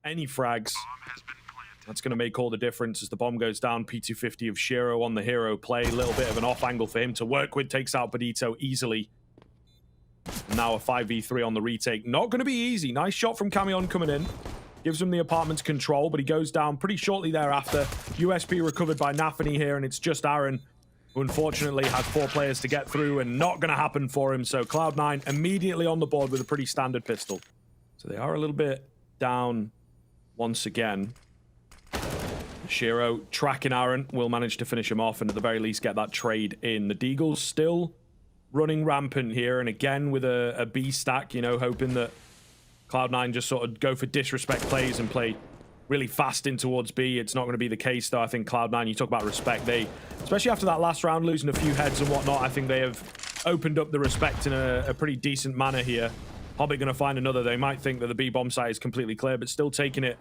any frags. That's going to make all the difference as the bomb goes down. P250 of Shiro on the hero play. A little bit of an off angle for him to work with. Takes out Badito easily. Now a 5v3 on the retake. Not going to be easy. Nice shot from Camion coming in. Gives him the apartment's control, but he goes down pretty shortly thereafter. USP recovered by NaVi here, and it's just Aaron, who unfortunately has 4 players to get through, and not going to happen for him. So Cloud9 immediately on the board with a pretty standard pistol. So they are a little bit down once again. Shiro tracking Aaron will manage to finish him off and at the very least get that trade in. The Deagles still running rampant here, and again with a B stack, you know, hoping that Cloud9 just sort of go for disrespect plays and play really fast in towards B. It's not going to be the case, though. I think Cloud9, you talk about respect, they, especially after that last round, losing a few heads and whatnot, I think they have opened up the respect in a pretty decent manner here. Hobbit going to find another. They might think that the B bomb site is completely clear, but still taking it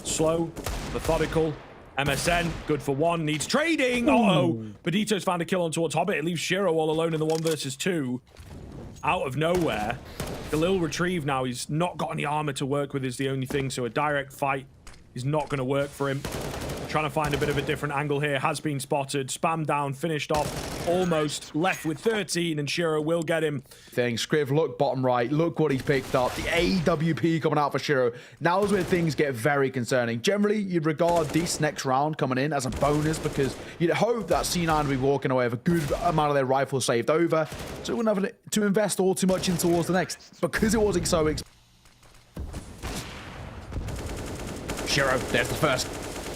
slow, methodical. MSN, good for 1, needs trading. Uh-oh. Badito's found a kill on towards Hobbit. It leaves Shiro all alone in the 1 versus 2. Out of nowhere. Galil retrieve now. He's not got any armor to work with is the only thing, so a direct fight is not going to work for him. Trying to find a bit of a different angle here. Has been spotted. Spam down. Finished off. Almost. Left with 13, and Shiro will get him. Scriv, look bottom right. Look what he's picked up. The AWP coming out for Shiro. Now is where things get very concerning. Generally, you'd regard this next round coming in as a bonus because you'd hope that C9 would be walking away with a good amount of their rifles saved over, so we wouldn't have to invest all too much in towards the next. Because it wasn't so Shiro, there's the first.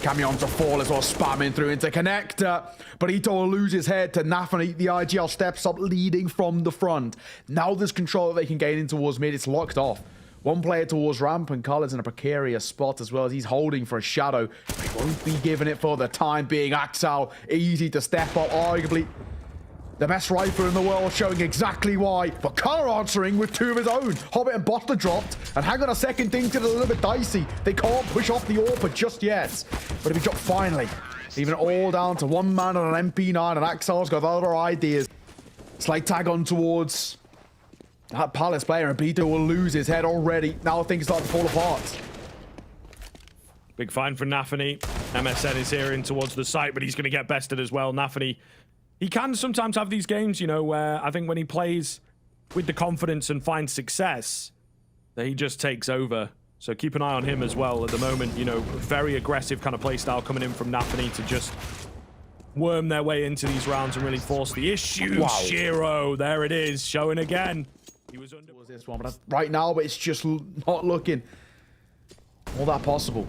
Camion to fall as well, spamming through into connector. But Ito will lose his head to NaVi. The IGL steps up, leading from the front. Now there's control that they can gain in towards mid. It's locked off. 1 player towards ramp, and Color's in a precarious spot as well as he's holding for a shadow. He won't be giving it for the time being. Axel, easy to step up, arguably the best rifle in the world, showing exactly why. But Color answering with 2 of his own. Hobbit and Bottler dropped. And hang on a second, things get a little bit dicey. They can't push off the AWP just yet. But if he dropped finally, leaving it all down to 1 man on an MP9, and Axel's got other ideas. Slight tag on towards that Palace player, and Bito will lose his head already. Now things start to fall apart. Big find for NaVi. MSN is here in towards the site, but he's going to get bested as well. NaVi, he can sometimes have these games, you know, where I think when he plays with the confidence and finds success, that he just takes over. So keep an eye on him as well at the moment. You know, very aggressive kind of playstyle coming in from NaVi to just worm their way into these rounds and really force the issue. Wow. Shiro, there it is, showing again. He was under this one, but right now, but it's just not looking all that possible.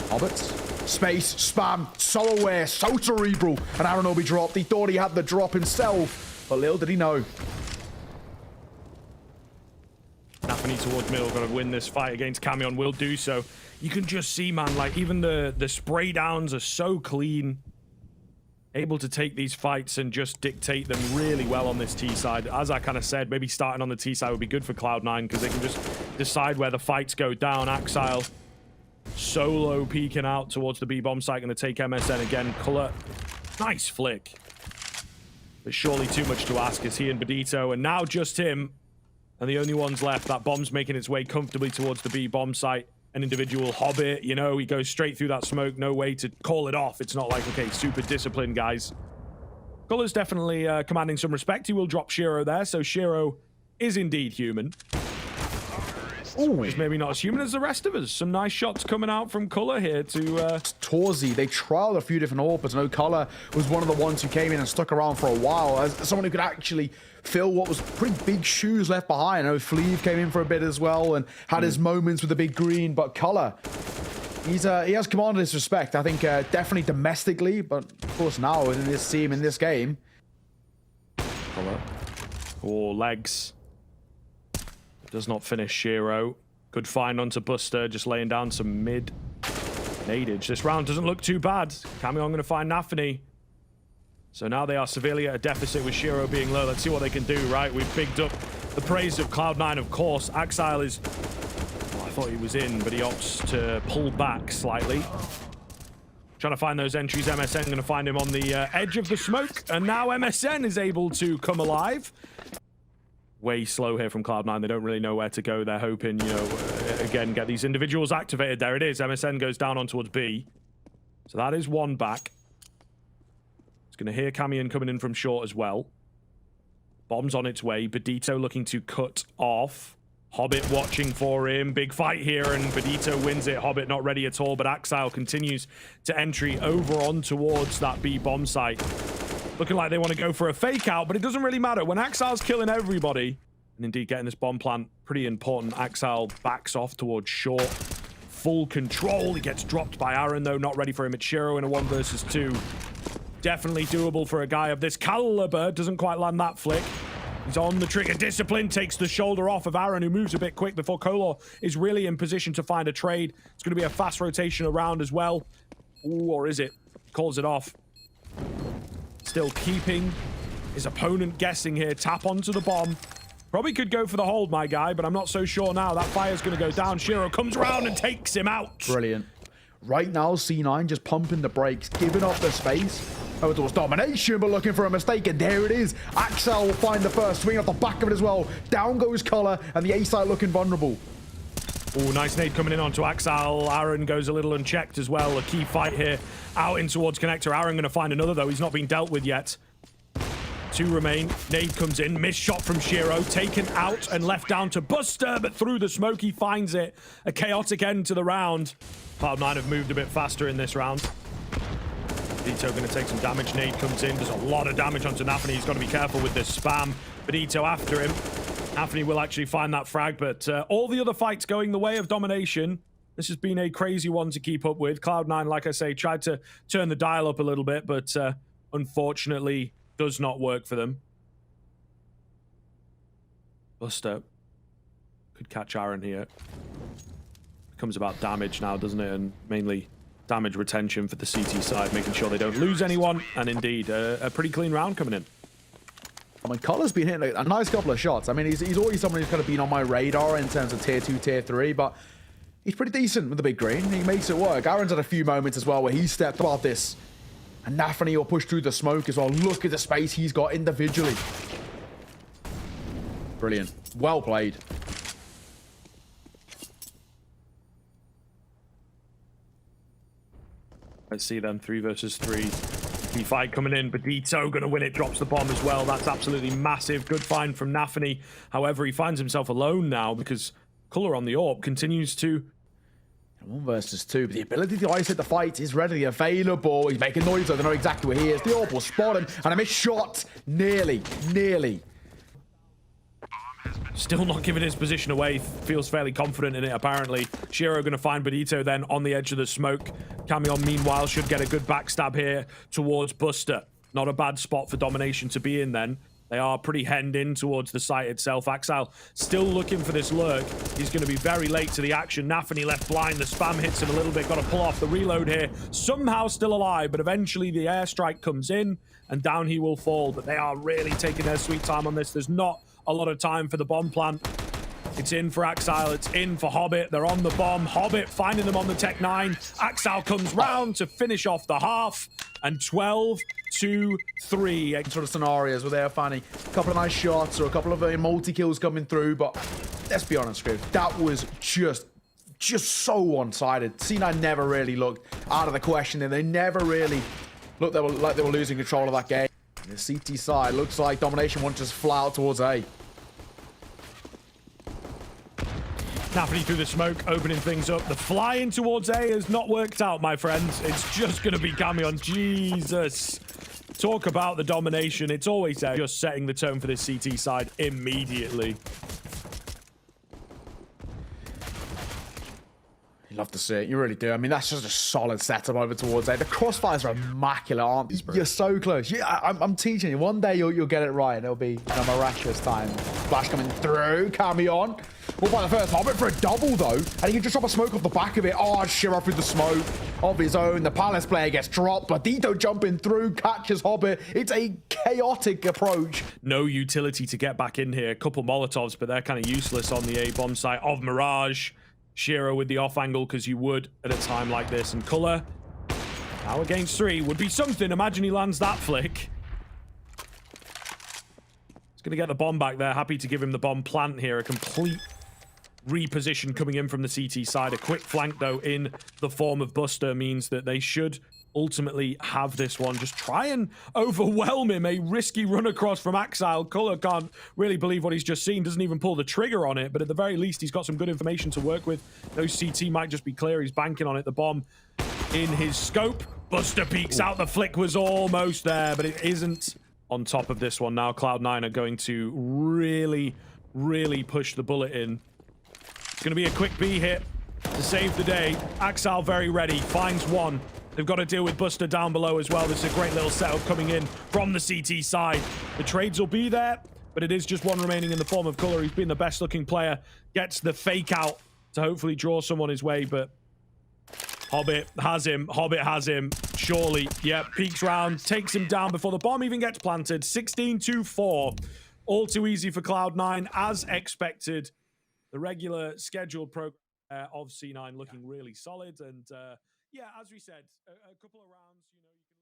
Hobbits. Space, spam, so aware, so cerebral, and Aaron will be dropped. He thought he had the drop himself, but little did he know. NaVi towards middle, got to win this fight against Camion, will do so. You can just see, man, like even the spray downs are so clean. Able to take these fights and just dictate them really well on this T side. As I kind of said, maybe starting on the T side would be good for Cloud9 because they can just decide where the fights go down. Axile solo peeking out towards the B bomb site, going to take MSN again. Color, nice flick, but surely too much to ask as he and Badito, and now just him and the only ones left. That bomb's making its way comfortably towards the B bomb site. An individual Hobbit, you know, he goes straight through that smoke, no way to call it off. It's not like, okay, super disciplined, guys. Color's definitely commanding some respect. He will drop Shiro there, so Shiro is indeed human. Ooh, he's maybe not as human as the rest of us. Some nice shots coming out from Color here to... Torzi, they trialed a few different AWPs. No, Color was one of the ones who came in and stuck around for a while as someone who could actually fill what was pretty big shoes left behind. I know Fleeve came in for a bit as well and had his moments with the big green, but Color, he has commanded his respect. I think definitely domestically, but of course now in this team, in this game. Color. Oh, legs. Does not finish Shiro. Good find onto Buster, just laying down some mid nadage. This round doesn't look too bad. Camion going to find NaVi. So now they are severely at a deficit with Shiro being low. Let's see what they can do, right? We've bigged up the praise of Cloud9, of course. Axile is... Well, I thought he was in, but he opts to pull back slightly. Trying to find those entries. MSN going to find him on the edge of the smoke. And now MSN is able to come alive. way slow here from Cloud9. They don't really know where to go. They're hoping, you know, again, get these individuals activated. There it is. MSN goes down on towards B. So that is one back. It's going to hear Camion coming in from short as well. Bomb's on its way. Badito looking to cut off. Hobbit watching for him. Big fight here, and Badito wins it. Hobbit not ready at all, but Axile continues to entry over on towards that B bomb site. Looking like they want to go for a fake out, but it doesn't really matter. When Axile's killing everybody, and indeed getting this bomb plant pretty important, Axile backs off towards short. Full control. He gets dropped by Aaron, though. Not ready for him. It's Shiro in a 1 versus 2. Definitely doable for a guy of this caliber. Doesn't quite land that flick. He's on the trigger. Discipline takes the shoulder off of Aaron, who moves a bit quick before Kolor is really in position to find a trade. It's going to be a fast rotation around as well. Ooh, or is it? Calls it off. Still keeping his opponent guessing here. Tap onto the bomb. Probably could go for the hold, my guy, but I'm not so sure now. That fire's going to go down. Shiro comes around and takes him out. Brilliant. Right now, C9 just pumping the brakes, giving up the space. Oh, it was DomiNation, but looking for a mistake, and there it is. Axel will find the first swing off the back of it as well. Down goes Color, and the A site looking vulnerable. Oh, nice nade coming in onto Axel. Aaron goes a little unchecked as well. A key fight here out in towards connector. Aaron going to find another, though. He's not been dealt with yet. 2 remain. Nade comes in. Missed shot from Shiro. Taken out and left down to Buster, but through the smoke, he finds it. A chaotic end to the round. Cloud9 have moved a bit faster in this round. Badito going to take some damage. Nade comes in. Does a lot of damage onto NaVi. He's got to be careful with this spam. Badito after him. NaVi will actually find that frag, but all the other fights going the way of DomiNation. This has been a crazy one to keep up with. Cloud9, like I say, tried to turn the dial up a little bit, but unfortunately does not work for them. Buster could catch Aaron here. Becomes about damage now, doesn't it? And mainly damage retention for the CT side, making sure they don't lose anyone. And indeed, a pretty clean round coming in. I mean, Color's been hitting a nice couple of shots. I mean, he's always someone who's kind of been on my radar in terms of tier 2, tier 3, but he's pretty decent with the big green. He makes it work. Aaron's had a few moments as well where he stepped above this. And NaVi will push through the smoke as well. Look at the space he's got individually. Brilliant. Well played. Let's see then, 3 versus 3. Key fight coming in. Badito going to win it, drops the bomb as well. That's absolutely massive. Good find from NaVi. However, he finds himself alone now because Color on the AWP continues to... 1 versus 2, but the ability to isolate the fight is readily available. He's making noise, so they know exactly where he is. The AWP will spot him, and a missed shot. Nearly. Still not giving his position away. Feels fairly confident in it, apparently. Shiro going to find Badito then on the edge of the smoke. Camion, meanwhile, should get a good backstab here towards Buster. Not a bad spot for DomiNation to be in then. They are pretty hemmed in towards the site itself. Axel still looking for this lurk. He's going to be very late to the action. NaVi left blind. The spam hits him a little bit. Got to pull off the reload here. Somehow still alive, but eventually the airstrike comes in and down he will fall. But they are really taking their sweet time on this. There's not a lot of time for the bomb plant. It's in for Axel. It's in for Hobbit. They're on the bomb. Hobbit finding them on the Tech 9. Axel comes round to finish off the half. And 12-2-3. Sort of scenarios where they're finding a couple of nice shots or a couple of multi-kills coming through. But let's be honest, Griff, that was just so one-sided. C9 never really looked out of the question. And they never really looked like they were losing control of that game. The CT side looks like DomiNation wants to just fly out towards A. NaVi through the smoke, opening things up. The fly in towards A has not worked out, my friends. It's just going to be Camion. Jesus. Talk about the DomiNation. It's always there. Just setting the tone for this CT side immediately. You love to see it. You really do. I mean, that's just a solid setup over towards A. The crossfires are immaculate, aren't they? You're so close. Yeah, I'm teaching you. One day you'll get it right. It'll be a miraculous time. Flash coming through. Camion. We'll find the first Hobbit for a double, though. And he can just drop a smoke off the back of it. Oh, Shiro through the smoke of his own. The Palace player gets dropped. Badito jumping through, catches Hobbit. It's a chaotic approach. No utility to get back in here. A couple Molotovs, but they're kind of useless on the A bomb site of Mirage. Shiro with the off angle, because you would at a time like this. And Color, now against 3, would be something. Imagine he lands that flick. He's going to get the bomb back there. Happy to give him the bomb plant here. A complete reposition coming in from the CT side. A quick flank, though, in the form of Buster means that they should ultimately have this one. Just try and overwhelm him. A risky run across from Axile. Color can't really believe what he's just seen. Doesn't even pull the trigger on it, but at the very least, he's got some good information to work with. Those CT might just be clear. He's banking on it. The bomb in his scope. Buster peeks out. The flick was almost there, but it isn't. On top of this one now, Cloud9 are going to really, really push the bullet in. It's going to be a quick B hit to save the day. Axile very ready, finds one. They've got to deal with Buster down below as well. This is a great little setup coming in from the CT side. The trades will be there, but it is just one remaining in the form of Color. He's been the best looking player. Gets the fake out to hopefully draw someone his way, but Hobbit has him. Hobbit has him. Surely. Yep. Peeks round. Takes him down before the bomb even gets planted. 16-4. All too easy for Cloud9 as expected. The regular scheduled program of C9 looking really solid. And yeah, as we said, a couple of rounds, you know, you can